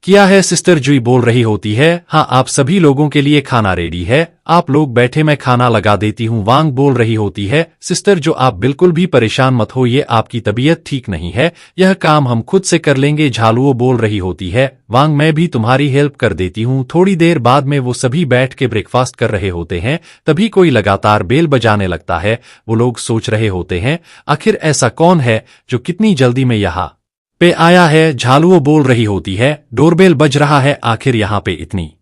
किया है। सिस्टर जुई बोल रही होती है, हाँ आप सभी लोगों के लिए खाना रेडी है, आप लोग बैठे मैं खाना लगा देती हूँ। वांग बोल रही होती है, सिस्टर जो आप बिल्कुल भी परेशान मत हो, ये आपकी तबीयत ठीक नहीं है, यह काम हम खुद से कर लेंगे। झालुओ बोल रही होती है, वांग मैं भी तुम्हारी हेल्प कर देती हूँ। थोड़ी देर बाद में वो सभी बैठ के ब्रेकफास्ट कर रहे होते हैं, तभी कोई लगातार बेल बजाने लगता है। वो लोग सोच रहे होते हैं आखिर ऐसा कौन है जो कितनी जल्दी में यहाँ पे आया है। झालुओ बोल रही होती है, डोरबेल बज रहा है, आखिर यहाँ पे इतनी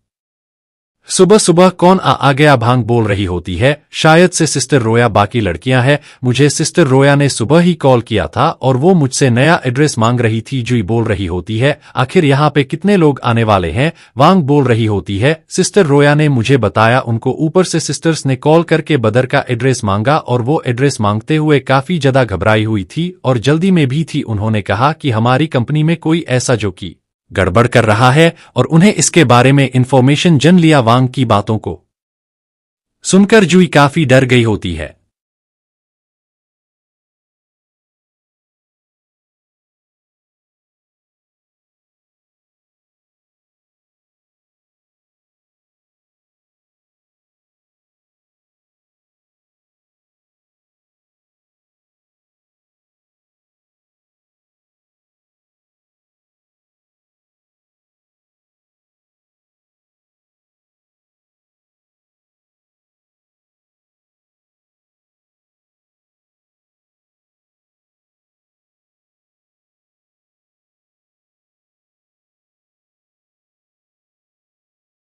सुबह सुबह कौन आ गया। भांग बोल रही होती है, शायद से सिस्टर रोया बाकी लड़कियां हैं, मुझे सिस्टर रोया ने सुबह ही कॉल किया था और वो मुझसे नया एड्रेस मांग रही थी। जुई बोल रही होती है, आखिर यहाँ पे कितने लोग आने वाले हैं। वांग बोल रही होती है, सिस्टर रोया ने मुझे बताया, उनको ऊपर से सिस्टर्स ने कॉल करके बदर का एड्रेस मांगा और वो एड्रेस मांगते हुए काफी ज्यादा घबराई हुई थी और जल्दी में भी थी। उन्होंने कहा कि हमारी कंपनी में कोई ऐसा जो कि गड़बड़ कर रहा है और उन्हें इसके बारे में इंफॉर्मेशन जन लिया। वांग की बातों को सुनकर जुई काफी डर गई होती है।